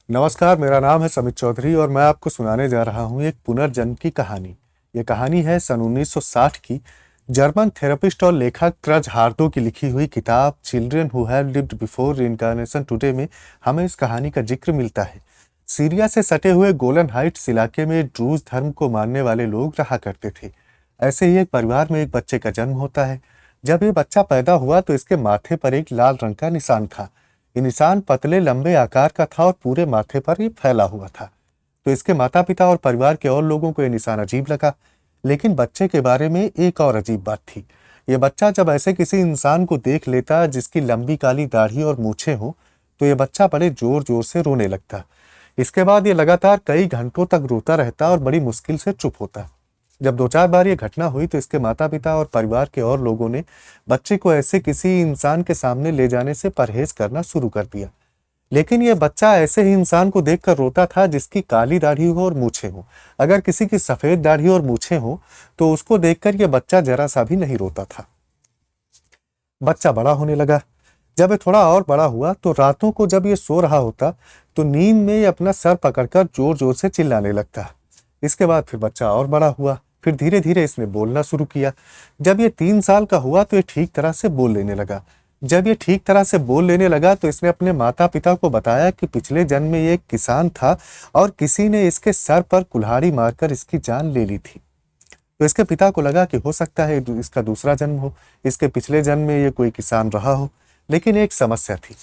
नमस्कार, मेरा नाम है समित चौधरी और मैं आपको सुनाने जा रहा हूँ एक पुनर्जन्म की कहानी। ये कहानी है सन 1960 की जर्मन थेरेपिस्ट और लेखक क्रज हार्डो की लिखी हुई किताब children who have lived before reincarnation today में हमें इस कहानी का जिक्र मिलता है। सीरिया से सटे हुए गोलन हाइट्स इलाके में ड्रूज धर्म को मानने वाले लोग रहा करते थे। ऐसे ही एक परिवार में एक बच्चे का जन्म होता है। जब ये बच्चा पैदा हुआ तो इसके माथे पर एक लाल रंग का निशान था। ये निशान पतले लंबे आकार का था और पूरे माथे पर ये फैला हुआ था। तो इसके माता पिता और परिवार के और लोगों को ये निशान अजीब लगा। लेकिन बच्चे के बारे में एक और अजीब बात थी। ये बच्चा जब ऐसे किसी इंसान को देख लेता जिसकी लंबी काली दाढ़ी और मूछें हो तो ये बच्चा बड़े जोर जोर से रोने लगता। इसके बाद ये लगातार कई घंटों तक रोता रहता और बड़ी मुश्किल से चुप होता। जब दो चार बार ये घटना हुई तो इसके माता पिता और परिवार के और लोगों ने बच्चे को ऐसे किसी इंसान के सामने ले जाने से परहेज करना शुरू कर दिया। लेकिन ये बच्चा ऐसे ही इंसान को देखकर रोता था जिसकी काली दाढ़ी हो और मूछें हो। अगर किसी की सफेद दाढ़ी और मूछें हो तो उसको देखकर ये बच्चा जरा सा भी नहीं रोता था। बच्चा बड़ा होने लगा। जब ये थोड़ा और बड़ा हुआ तो रातों को जब ये सो रहा होता तो नींद में ये अपना सर पकड़कर जोर जोर से चिल्लाने लगता। इसके बाद फिर बच्चा और बड़ा हुआ। फिर धीरे धीरे इसने बोलना शुरू किया। जब ये 3 साल का हुआ तो ये ठीक तरह से बोल लेने लगा। जब ये ठीक तरह से बोल लेने लगा तो इसने अपने माता पिता को बताया कि पिछले जन्म में ये एक किसान था और किसी ने इसके सर पर कुल्हाड़ी मारकर इसकी जान ले ली थी। तो इसके पिता को लगा कि हो सकता है इसका दूसरा जन्म हो, इसके पिछले जन्म में ये कोई किसान रहा हो। लेकिन एक समस्या थी।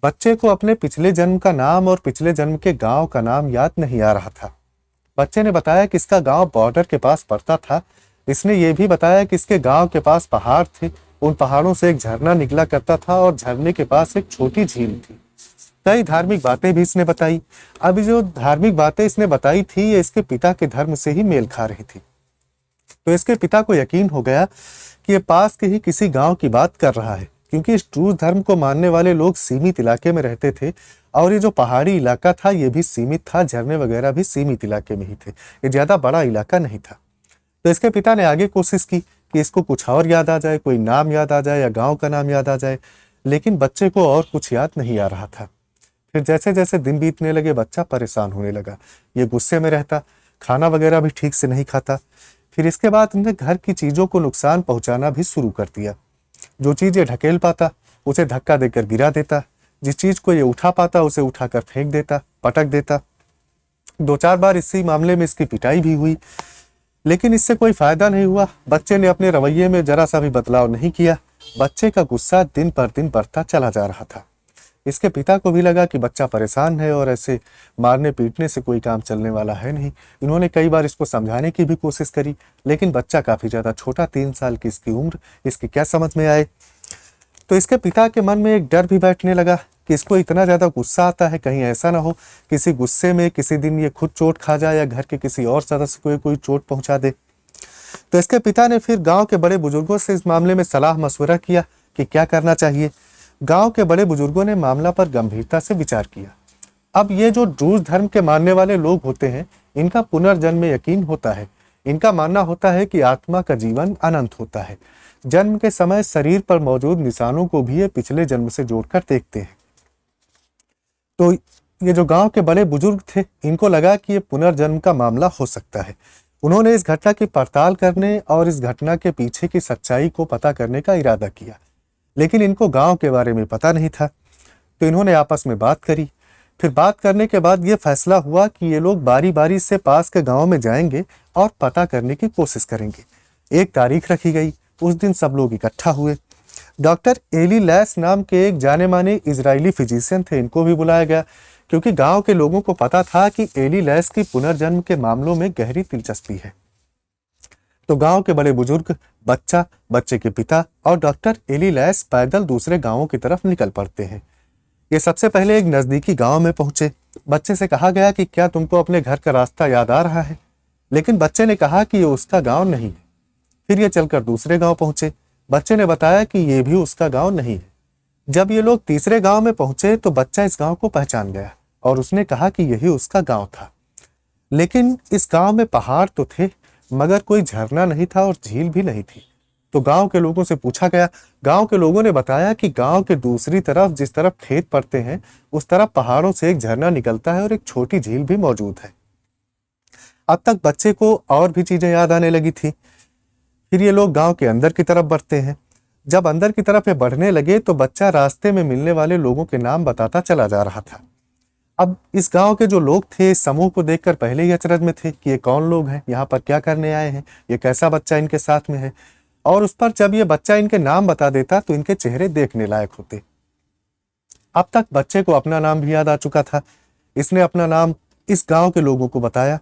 बच्चे को अपने पिछले जन्म का नाम और पिछले जन्म के गांव का नाम याद नहीं आ रहा था। बच्चे ने बताया कि इसका गांव बॉर्डर के पास पड़ता था। इसने ये भी बताया कि इसके गांव के पास पहाड़ थे। उन पहाड़ों से एक झरना निकला करता था और झरने के पास एक छोटी झील थी। कई धार्मिक बातें भी इसने बताई। अभी जो धार्मिक बातें इसने बताई थी ये इसके पिता के धर्म से ही मेल खा रही थी। तो इसके पिता को यकीन हो गया कि ये पास के ही किसी गांव की बात कर रहा है, क्योंकि इस ड्रूज धर्म को मानने वाले लोग सीमित इलाके में रहते थे और ये जो पहाड़ी इलाका था ये भी सीमित था। झरने वगैरह भी सीमित इलाके में ही थे। ये ज्यादा बड़ा इलाका नहीं था। तो इसके पिता ने आगे कोशिश की कि इसको कुछ और याद आ जाए, कोई नाम याद आ जाए या गांव का नाम याद आ जाए। लेकिन बच्चे को और कुछ याद नहीं आ रहा था। फिर जैसे जैसे दिन बीतने लगे बच्चा परेशान होने लगा। ये गुस्से में रहता, खाना वगैरह भी ठीक से नहीं खाता। फिर इसके बाद उन्हें घर की चीजों को नुकसान पहुंचाना भी शुरू कर दिया। जो चीज ये ढकेल पाता उसे धक्का देकर गिरा देता। जिस चीज को ये उठा पाता उसे उठाकर फेंक देता, पटक देता। 2-4 बार इसी मामले में इसकी पिटाई भी हुई। लेकिन इससे कोई फायदा नहीं हुआ। बच्चे ने अपने रवैये में जरा सा भी बदलाव नहीं किया। बच्चे का गुस्सा दिन पर दिन बढ़ता चला जा रहा था। इसके पिता को भी लगा कि बच्चा परेशान है और ऐसे मारने पीटने से कोई काम चलने वाला है नहीं। इन्होंने कई बार इसको समझाने की भी कोशिश करी, लेकिन बच्चा काफी ज्यादा छोटा, 3 साल की इसकी उम्र, इसकी क्या समझ में आए। तो इसके पिता के मन में एक डर भी बैठने लगा कि इसको इतना ज्यादा गुस्सा आता है, कहीं ऐसा ना हो किसी गुस्से में किसी दिन ये खुद चोट खा जाए या घर के किसी और सदस्य को कोई चोट पहुंचा दे। तो इसके पिता ने फिर गांव के बड़े बुजुर्गों से इस मामले में सलाह मशवरा किया कि क्या करना चाहिए। गांव के बड़े बुजुर्गों ने मामला पर गंभीरता से विचार किया। अब ये जो ड्रूज धर्म के मानने वाले लोग होते हैं इनका पुनर्जन्म में यकीन होता है। इनका मानना होता है कि आत्मा का जीवन अनंत होता है। जन्म के समय शरीर पर मौजूद निशानों को भी ये पिछले जन्म से जोड़कर देखते हैं। तो ये जो गांव के बड़े बुजुर्ग थे इनको लगा कि ये पुनर्जन्म का मामला हो सकता है। उन्होंने इस घटना की पड़ताल करने और इस घटना के पीछे की सच्चाई को पता करने का इरादा किया। लेकिन इनको गांव के बारे में पता नहीं था। तो इन्होंने आपस में बात करी। फिर बात करने के बाद ये फैसला हुआ कि ये लोग बारी बारी से पास के गांव में जाएंगे और पता करने की कोशिश करेंगे। एक तारीख रखी गई। उस दिन सब लोग इकट्ठा हुए। डॉक्टर एली लैस नाम के एक जाने माने इजरायली फिजिशियन थे, इनको भी बुलाया गया, क्योंकि गांव के लोगों को पता था कि एली लैस की पुनर्जन्म के मामलों में गहरी दिलचस्पी है। तो गांव के बड़े बुजुर्ग, बच्चा, बच्चे के पिता और डॉक्टर एली लैस पैदल दूसरे गांवों की तरफ निकल पड़ते हैं। ये सबसे पहले एक नजदीकी गांव में पहुंचे। बच्चे से कहा गया कि क्या तुमको अपने घर का रास्ता याद आ रहा है, लेकिन बच्चे ने कहा कि ये उसका गांव नहीं है। फिर ये चलकर दूसरे गांव पहुंचे। बच्चे ने बताया कि ये भी उसका गांव नहीं है। जब ये लोग तीसरे गांव में पहुंचे तो बच्चा इस गांव को पहचान गया और उसने कहा कि यही उसका गांव था। लेकिन इस गांव में पहाड़ तो थे मगर कोई झरना नहीं था और झील भी नहीं थी। तो गांव के लोगों से पूछा गया। गांव के लोगों ने बताया कि गांव के दूसरी तरफ, जिस तरफ खेत पड़ते हैं, उस तरफ पहाड़ों से एक झरना निकलता है और एक छोटी झील भी मौजूद है। अब तक बच्चे को और भी चीजें याद आने लगी थी। फिर ये लोग गांव के अंदर की तरफ बढ़ते हैं। जब अंदर की तरफ ये बढ़ने लगे तो बच्चा रास्ते में मिलने वाले लोगों के नाम बताता चला जा रहा था। अब इस गांव के जो लोग थे इस समूह को देखकर पहले ही अचरज में थे कि ये कौन लोग हैं, यहाँ पर क्या करने आए हैं, ये कैसा बच्चा इनके साथ में है। और उस पर जब ये बच्चा इनके नाम बता देता तो इनके चेहरे देखने लायक होते। अब तक बच्चे को अपना नाम भी याद आ चुका था। इसने अपना नाम इस गांव के लोगों को बताया।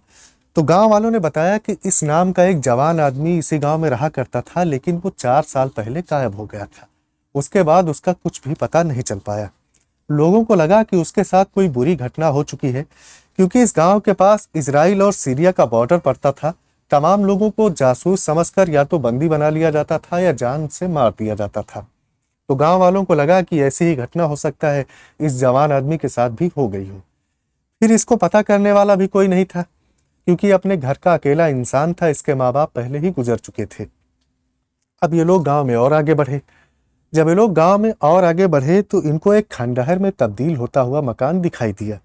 तो गांव वालों ने बताया कि इस नाम का एक जवान आदमी इसी गांव में रहा करता था, लेकिन वो 4 साल पहले गायब हो गया था। उसके बाद उसका कुछ भी पता नहीं चल पाया। लोगों को लगा कि उसके साथ कोई बुरी घटना हो चुकी है, क्योंकि इस गांव के पास इजराइल और सीरिया का बॉर्डर पड़ता था। तमाम लोगों को जासूस समझकर या तो बंदी बना लिया जाता था या जान से मार दिया जाता था। तो गांव वालों को लगा कि ऐसी ही घटना हो सकता है इस जवान आदमी के साथ भी हो गई हो। फिर इसको पता करने वाला भी कोई नहीं था, क्योंकि अपने घर का अकेला इंसान था। इसके माँ बाप पहले ही गुजर चुके थे। अब ये लोग गांव में और आगे बढ़े। जब ये लोग गांव में और आगे बढ़े तो इनको एक खंडहर में तब्दील होता हुआ मकान दिखाई दिया।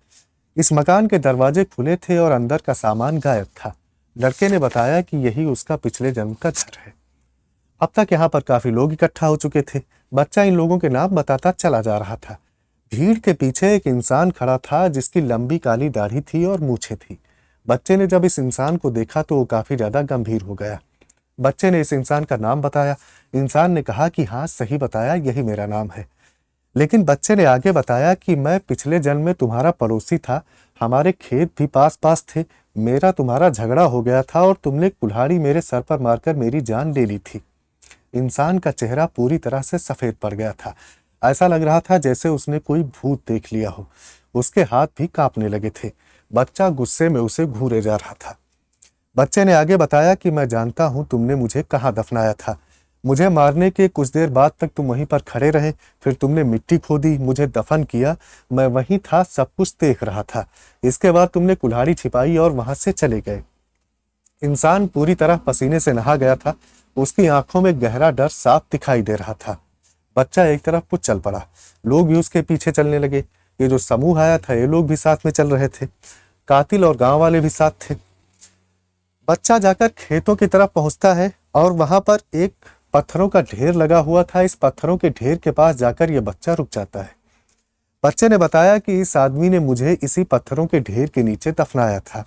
इस मकान के दरवाजे खुले थे और अंदर का सामान गायब था। लड़के ने बताया कि यही उसका पिछले जन्म का घर है। अब तक यहाँ पर काफी लोग इकट्ठा हो चुके थे। बच्चा इन लोगों के नाम बताता चला जा रहा था। भीड़ के पीछे एक इंसान खड़ा था जिसकी लंबी काली दाढ़ी थी और मूछें थी। बच्चे ने जब इस इंसान को देखा तो वो काफी ज्यादा गंभीर हो गया। बच्चे ने इस इंसान का नाम बताया। इंसान ने कहा कि हाँ, सही बताया, यही मेरा नाम है। लेकिन बच्चे ने आगे बताया कि मैं पिछले जन्म में तुम्हारा पड़ोसी था, हमारे खेत भी पास पास थे, मेरा तुम्हारा झगड़ा हो गया था और तुमने कुल्हाड़ी मेरे सर पर मारकर मेरी जान ले ली थी। इंसान का चेहरा पूरी तरह से सफेद पड़ गया था। ऐसा लग रहा था जैसे उसने कोई भूत देख लिया हो। उसके हाथ भी कांपने लगे थे। बच्चा गुस्से में उसे घूरे जा रहा था। बच्चे ने आगे बताया कि मैं जानता हूं तुमने मुझे कहाँ दफनाया था। मुझे मारने के कुछ देर बाद तक तुम वहीं पर खड़े रहे, फिर तुमने मिट्टी खोदी, मुझे दफन किया। मैं वहीं था, सब कुछ देख रहा था। इसके बाद तुमने कुल्हाड़ी छिपाई और वहां से चले गए। इंसान पूरी तरह पसीने से नहा गया था। उसकी आंखों में गहरा डर साफ दिखाई दे रहा था। बच्चा एक तरफ को चल पड़ा। लोग भी उसके पीछे चलने लगे। ये जो समूह आया था ये लोग भी साथ में चल रहे थे। कातिल और गांव वाले भी साथ थे। बच्चा जाकर खेतों की तरफ पहुंचता है और वहां पर एक पत्थरों का ढेर लगा हुआ था। इस पत्थरों के ढेर के पास जाकर यह बच्चा रुक जाता है। बच्चे ने बताया कि इस आदमी ने मुझे इसी पत्थरों के ढेर के नीचे दफनाया था।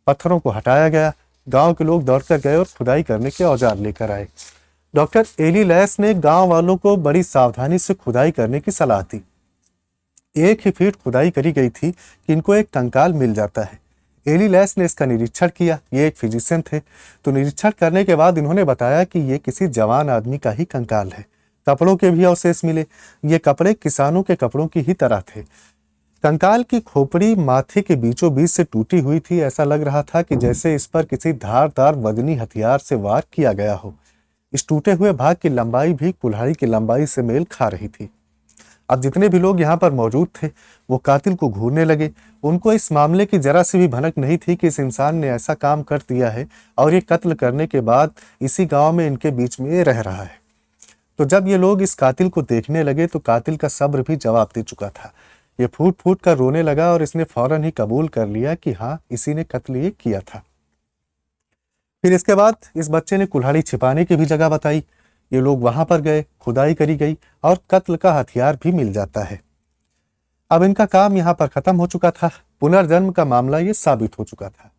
पत्थरों को हटाया गया। गांव के लोग दौड़कर गए और खुदाई करने के औजार लेकर आए। डॉक्टर एली लैस ने गांव वालों को बड़ी सावधानी से खुदाई करने की सलाह दी। 1 ही फीट खुदाई करी गई थी कि इनको एक कंकाल मिल जाता है। एली लैस ने इसका निरीक्षण किया। ये एक फिजिशियन थे। तो निरीक्षण करने के बाद इन्होंने बताया कि ये किसी जवान आदमी का ही कंकाल है। कपड़ों के भी अवशेष मिले। ये कपड़े किसानों के कपड़ों की ही तरह थे। कंकाल की खोपड़ी माथे के बीचों बीच से टूटी हुई थी। ऐसा लग रहा था कि जैसे इस पर किसी धारदार वजनी हथियार से वार किया गया हो। इस टूटे हुए भाग की लंबाई भी कुल्हाड़ी की लंबाई से मेल खा रही थी। अब जितने भी लोग यहाँ पर मौजूद थे वो कातिल को घूरने लगे। उनको इस मामले की जरा सी भी भनक नहीं थी कि इस इंसान ने ऐसा काम कर दिया है और ये कत्ल करने के बाद इसी गांव में इनके बीच में ये रह रहा है। तो जब ये लोग इस कातिल को देखने लगे तो कातिल का सब्र भी जवाब दे चुका था। ये फूट फूट कर रोने लगा और इसने फौरन ही कबूल कर लिया कि हाँ, इसी ने कत्ल ये किया था। फिर इसके बाद इस बच्चे ने कुल्हाड़ी छिपाने की भी जगह बताई। ये लोग वहां पर गए, खुदाई करी गई और कत्ल का हथियार भी मिल जाता है। अब इनका काम यहाँ पर खत्म हो चुका था। पुनर्जन्म का मामला ये साबित हो चुका था।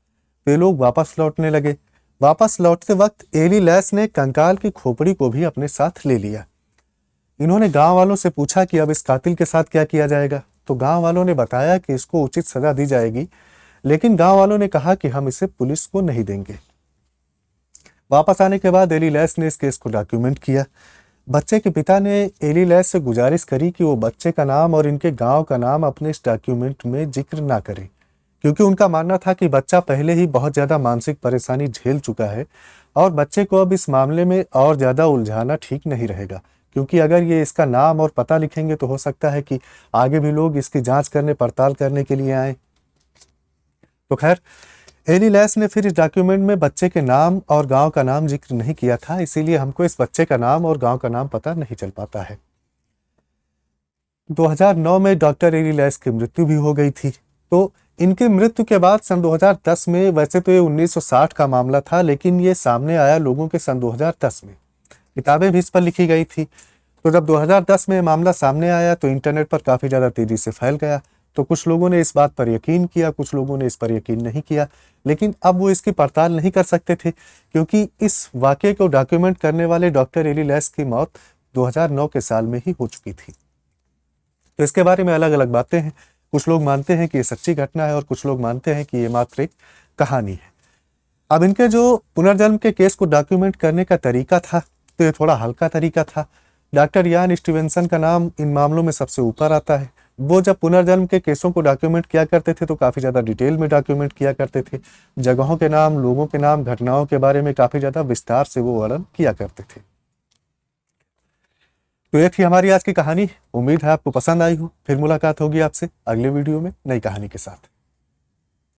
वे लोग वापस लौटने लगे। वापस लौटते वक्त एली लैस ने कंकाल की खोपड़ी को भी अपने साथ ले लिया। इन्होंने गांव वालों से पूछा कि अब इस कातिल के साथ क्या किया जाएगा। तो गांव वालों ने बताया कि इसको उचित सजा दी जाएगी, लेकिन गांव वालों ने कहा कि हम इसे पुलिस को नहीं देंगे। वापस आने के बाद एली लैस ने इस केस को डॉक्यूमेंट किया। बच्चे के पिता ने एली लैस से गुजारिश करी कि वो बच्चे का नाम और इनके गांव का नाम अपने इस डॉक्यूमेंट में जिक्र ना करे, क्योंकि उनका मानना था कि बच्चा पहले ही बहुत ज़्यादा मानसिक परेशानी झेल चुका है और बच्चे को अब इस मामले में और ज़्यादा उलझाना ठीक नहीं रहेगा, क्योंकि अगर ये इसका नाम और पता लिखेंगे तो हो सकता है कि आगे भी लोग इसकी जांच करने, पड़ताल करने के लिए आए। तो खैर, एली लैस ने फिर इस डॉक्यूमेंट में बच्चे के नाम और गांव का नाम जिक्र नहीं किया था, इसीलिए हमको इस बच्चे का नाम और गांव का नाम पता नहीं चल पाता है। 2009 में डॉक्टर एली लैस की मृत्यु भी हो गई थी। तो इनकी मृत्यु के बाद सन 2010 में, वैसे तो ये 1960 का मामला था, लेकिन ये सामने आया लोगों के सन 2010 में। किताबें भी इस पर लिखी गई थी। तो जब 2010 में मामला सामने आया तो इंटरनेट पर काफ़ी ज़्यादा तेज़ी से फैल गया। तो कुछ लोगों ने इस बात पर यकीन किया, कुछ लोगों ने इस पर यकीन नहीं किया। लेकिन अब वो इसकी पड़ताल नहीं कर सकते थे, क्योंकि इस वाक़ये को डॉक्यूमेंट करने वाले डॉक्टर एली लैस की मौत 2009 के साल में ही हो चुकी थी। तो इसके बारे में अलग अलग बातें हैं। कुछ लोग मानते हैं कि ये सच्ची घटना है और कुछ लोग मानते हैं कि ये मात्र एक कहानी है। अब इनके जो पुनर्जन्म के केस को डॉक्यूमेंट करने का तरीका था, तो ये थोड़ा हल्का तरीका था। डॉक्टर यान स्टीवेंसन का नाम इन मामलों में सबसे ऊपर आता है। वो जब पुनर्जन्म के केसों को डॉक्यूमेंट किया करते थे तो काफ़ी ज़्यादा डिटेल में डॉक्यूमेंट किया करते थे। जगहों के नाम, लोगों के नाम, घटनाओं के बारे में काफ़ी ज़्यादा विस्तार से वो वर्णन किया करते थे। तो ये थी हमारी आज की कहानी। उम्मीद है आपको पसंद आई हो। फिर मुलाकात होगी आपसे अगले वीडियो में नई कहानी के साथ।